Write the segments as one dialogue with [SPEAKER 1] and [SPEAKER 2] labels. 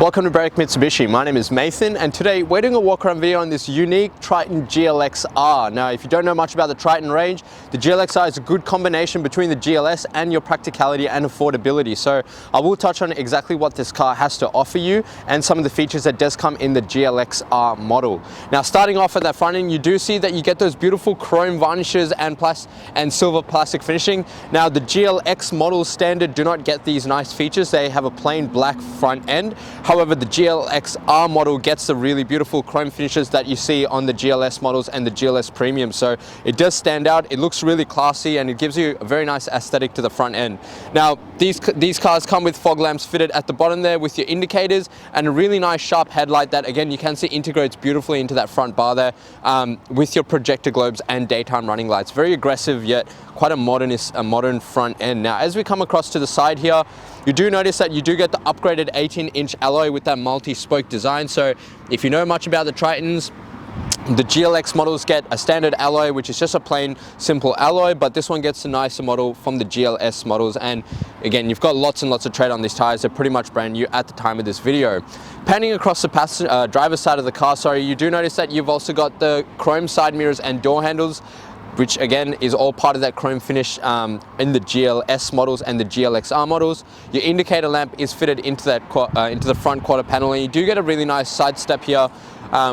[SPEAKER 1] Welcome to Break Mitsubishi. My name is Nathan and today we're doing a walk around video on this unique Triton GLX-R. Now if you don't know much about the Triton range, the GLX-R is a good combination between the GLS and your practicality and affordability. So I will touch on exactly what this car has to offer you and some of the features that does come in the GLX-R model. Now starting off at that front end, you do see that you get those beautiful chrome varnishes and silver plastic finishing. Now the GLX model standard do not get these nice features. They have a plain black front end. However, the GLX-R model gets the really beautiful chrome finishes that you see on the GLS models and the GLS Premium. So it does stand out, it looks really classy, and it gives you a very nice aesthetic to the front end. Now, these cars come with fog lamps fitted at the bottom there with your indicators and a really nice sharp headlight that, again, you can see integrates beautifully into that front bar there with your projector globes and daytime running lights. Very aggressive, yet quite a modern front end. Now, as we come across to the side here, you do notice that you do get the upgraded 18-inch alloy with that multi-spoke design. So if you know much about the Tritons, the GLX models get a standard alloy, which is just a plain simple alloy, but this one gets a nicer model from the GLS models. And again, you've got lots and lots of tread on these tires. They're pretty much brand new at the time of this video. Panning across the driver's side of the car, you do notice that you've also got the chrome side mirrors and door handles, which again is all part of that chrome finish in the GLS models and the GLX-R models. Your indicator lamp is fitted into the front quarter panel, and you do get a really nice side step here,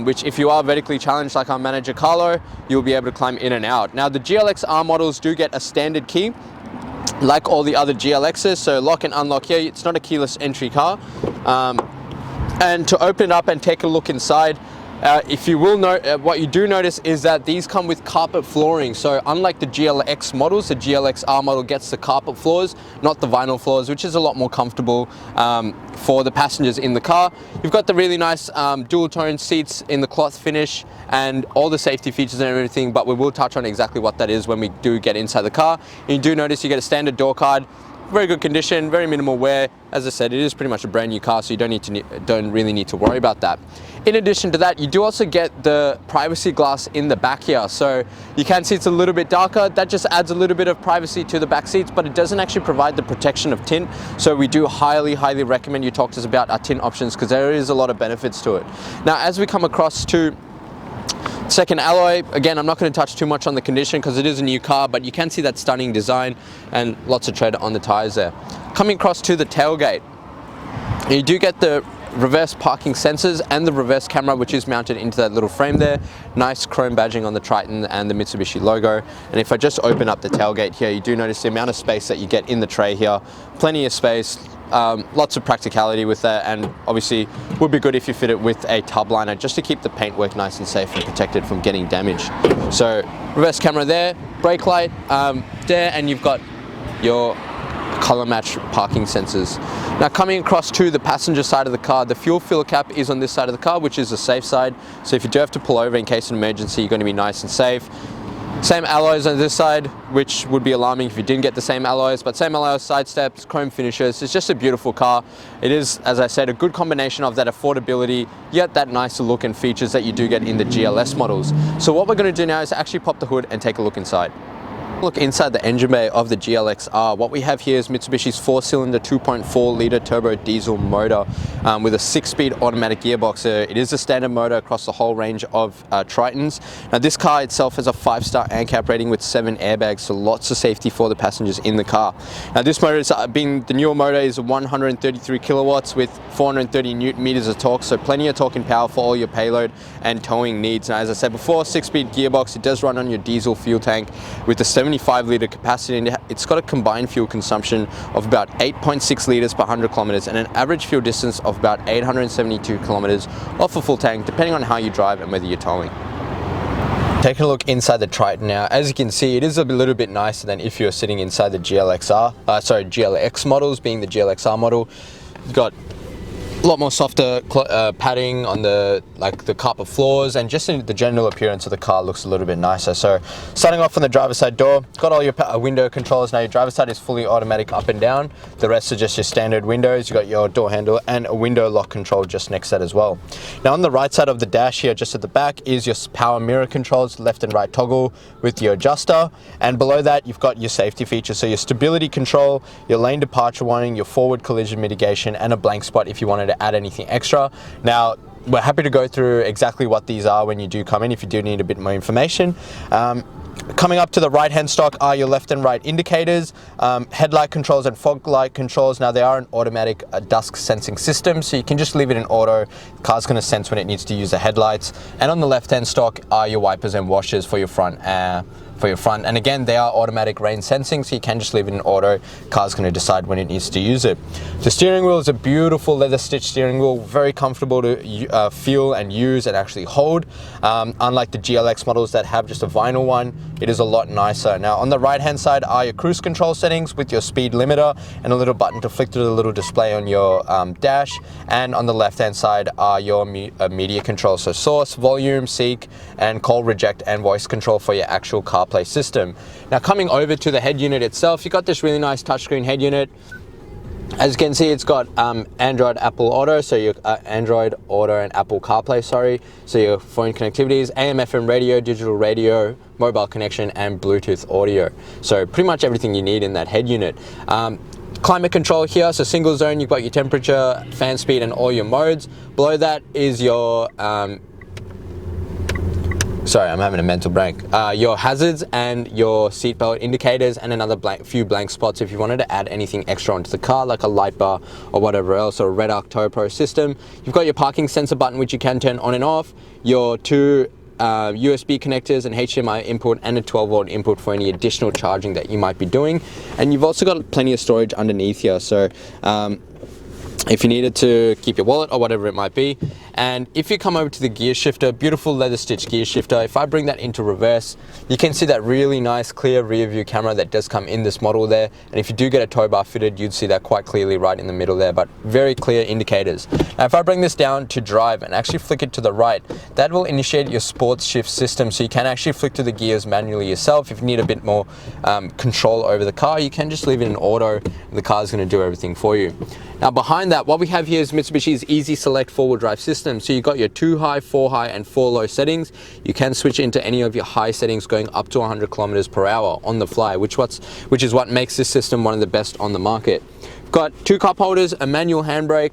[SPEAKER 1] which if you are vertically challenged like our manager Carlo, you'll be able to climb in and out. Now the GLX-R models do get a standard key like all the other GLXs, so lock and unlock here. It's not a keyless entry car. And to open it up and take a look inside, if you will note, what you do notice is that these come with carpet flooring. So unlike the GLX models, the GLX-R model gets the carpet floors, not the vinyl floors, which is a lot more comfortable for the passengers in the car. You've got the really nice dual tone seats in the cloth finish and all the safety features and everything, but we will touch on exactly what that is when we do get inside the car. And you do notice you get a standard door card. Very good condition, very minimal wear. As I said, it is pretty much a brand new car, so you don't really need to worry about that. In addition to that, you do also get the privacy glass in the back here. So you can see it's a little bit darker. That just adds a little bit of privacy to the back seats, but it doesn't actually provide the protection of tint. So we do highly recommend you talk to us about our tint options, because there is a lot of benefits to it. Now, as we come across to second alloy, again, I'm not going to touch too much on the condition because it is a new car, but you can see that stunning design and lots of tread on the tires there. Coming across to the tailgate, you do get the reverse parking sensors and the reverse camera, which is mounted into that little frame there. Nice chrome badging on the Triton and the Mitsubishi logo. And if I just open up the tailgate here, you do notice the amount of space that you get in the tray here. Plenty of space. Lots of practicality with that, and obviously would be good if you fit it with a tub liner just to keep the paintwork nice and safe and protected from getting damaged. So reverse camera there, brake light there, and you've got your color match parking sensors. Now coming across to the passenger side of the car, the fuel filler cap is on this side of the car, which is the safe side. So if you do have to pull over in case of an emergency, you're going to be nice and safe. Same alloys on this side, which would be alarming if you didn't get the same alloys, but same alloys, side steps, chrome finishes. It's just a beautiful car. It is, as I said, a good combination of that affordability, yet that nicer look and features that you do get in the GLS models. So what we're going to do now is actually pop the hood and take a look inside. Look inside the engine bay of the GLX-R. What we have here is Mitsubishi's 4-cylinder 2.4 litre turbo diesel motor with a 6-speed automatic gearbox. It is a standard motor across the whole range of Tritons. Now this car itself has a 5-star ANCAP rating with 7 airbags, so lots of safety for the passengers in the car. Now this motor, the newer motor, is 133 kilowatts with 430 newton meters of torque, so plenty of torque and power for all your payload and towing needs. Now as I said before, 6-speed gearbox. It does run on your diesel fuel tank with a 75 litre capacity, and it's got a combined fuel consumption of about 8.6 litres per 100 kilometers and an average fuel distance of about 872 kilometers off a full tank, depending on how you drive and whether you're towing. Taking a look inside the Triton now, as you can see, it is a little bit nicer than if you're sitting inside the GLX models, being the GLX-R model. You've got a lot more softer padding on the carpet floors, and just in the general appearance of the car looks a little bit nicer. So starting off on the driver's side door, got all your window controls. Now your driver's side is fully automatic up and down. The rest are just your standard windows. You got your door handle and a window lock control just next to that as well. Now on the right side of the dash here, just at the back, is your power mirror controls, left and right toggle with your adjuster, and below that you've got your safety features. So your stability control, your lane departure warning, your forward collision mitigation, and a blank spot if you wanted to add anything extra. Now, we're happy to go through exactly what these are when you do come in if you do need a bit more information. Coming up to the right hand stock are your left and right indicators, headlight controls and fog light controls. Now they are an automatic dusk sensing system, so you can just leave it in auto. The car's going to sense when it needs to use the headlights. And on the left hand stock are your wipers and washers for your front. And again, they are automatic rain sensing, so you can just leave it in auto. Car's going to decide when it needs to use it. The steering wheel is a beautiful leather stitch steering wheel, very comfortable to feel and use and actually hold. Unlike the GLX models that have just a vinyl one, it is a lot nicer. Now on the right hand side are your cruise control settings with your speed limiter and a little button to flick to the little display on your dash. And on the left hand side are your media controls, so source, volume, seek, and call reject and voice control for your actual CarPlay system. Now coming over to the head unit itself, you've got this really nice touchscreen head unit. As you can see, it's got Android, Apple Auto, so your Android Auto and Apple CarPlay, sorry. So your phone connectivities, AM, FM radio, digital radio, mobile connection, and Bluetooth audio. So pretty much everything you need in that head unit. Climate control here, so single zone, you've got your temperature, fan speed, and all your modes. Below that is your sorry, I'm having a mental blank. Your hazards and your seatbelt indicators, and another few blank spots if you wanted to add anything extra onto the car, like a light bar or whatever else, or a Red Arc Tow Pro system. You've got your parking sensor button, which you can turn on and off, your two USB connectors, an HDMI input, and a 12-volt input for any additional charging that you might be doing. And you've also got plenty of storage underneath here, so if you needed to keep your wallet or whatever it might be. And if you come over to the gear shifter, beautiful leather stitch gear shifter, if I bring that into reverse, you can see that really nice clear rear view camera that does come in this model there. And if you do get a tow bar fitted, you'd see that quite clearly right in the middle there, but very clear indicators. Now if I bring this down to drive and actually flick it to the right, that will initiate your sports shift system, so you can actually flick to the gears manually yourself. If you need a bit more control over the car, you can just leave it in auto and the car's going to do everything for you. Now behind that, what we have here is Mitsubishi's Easy Select four-wheel drive system. So you've got your 2 high, 4 high, and 4 low settings. You can switch into any of your high settings going up to 100 kilometers per hour on the fly, which is what makes this system one of the best on the market. We've got 2 cup holders, a manual handbrake,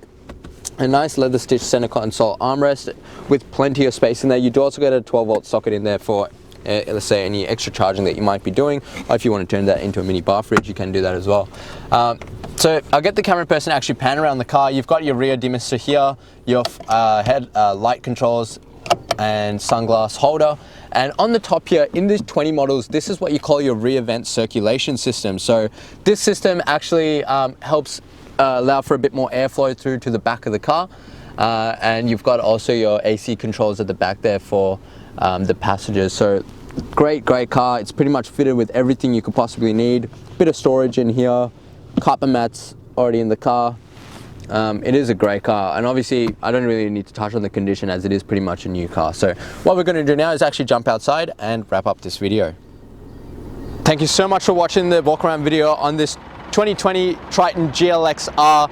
[SPEAKER 1] a nice leather stitch center console armrest with plenty of space in there. You do also get a 12-volt socket in there for let's say any extra charging that you might be doing, or if you want to turn that into a mini bar fridge, you can do that as well. So I'll get the camera person to actually pan around the car. You've got your rear dimmer here, your head light controls and sunglass holder. And on the top here, in these 20 models, this is what you call your rear vent circulation system. So this system actually helps allow for a bit more airflow through to the back of the car. And you've got also your AC controls at the back there for the passengers. So great car. It's pretty much fitted with everything you could possibly need. Bit of storage in here, carpet mats already in the car. It is a great car, and obviously I don't really need to touch on the condition as it is pretty much a new car. So what we're going to do now is actually jump outside and wrap up this video. Thank you so much for watching the walk around video on this 2020 Triton GLX-R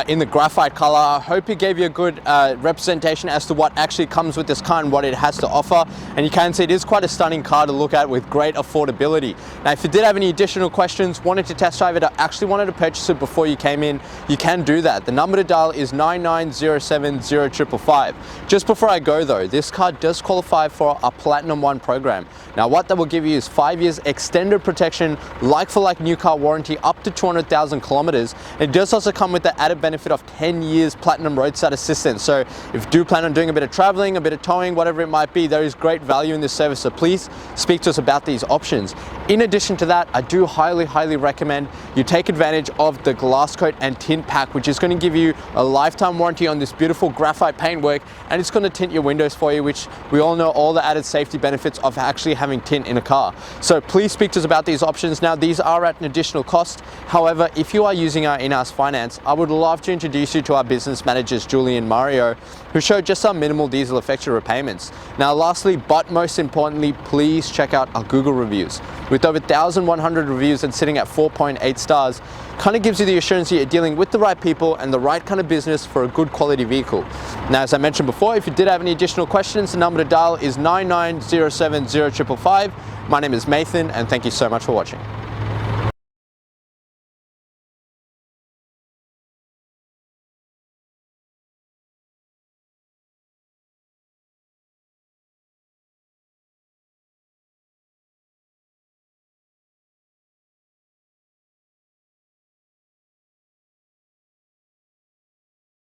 [SPEAKER 1] in the graphite color. I hope it gave you a good representation as to what actually comes with this car and what it has to offer. And you can see it is quite a stunning car to look at with great affordability. Now, if you did have any additional questions, wanted to test drive it, or actually wanted to purchase it before you came in, you can do that. The number to dial is 99070555. Just before I go though, this car does qualify for a Platinum 1 program. Now what that will give you is 5 years extended protection, like for like new car warranty up to 200,000 kilometers. It does also come with the added benefit of 10 years Platinum roadside assistance. So if you do plan on doing a bit of traveling, a bit of towing, whatever it might be, there is great value in this service. So please speak to us about these options. In addition to that, I do highly recommend you take advantage of the glass coat and tint pack, which is going to give you a lifetime warranty on this beautiful graphite paintwork, and it's going to tint your windows for you, which we all know all the added safety benefits of actually having tint in a car. So please speak to us about these options. Now, these are at an additional cost. However, if you are using our in-house finance, I would love to introduce you to our business managers, Julie and Mario, who show just how minimal these will affect your repayments. Now, lastly, but most importantly, please check out our Google reviews. With over 1,100 reviews and sitting at 4.8 stars, kind of gives you the assurance that you're dealing with the right people and the right kind of business for a good quality vehicle. Now, as I mentioned before, if you did have any additional questions, the number to dial is 99070555. My name is Nathan, and thank you so much for watching.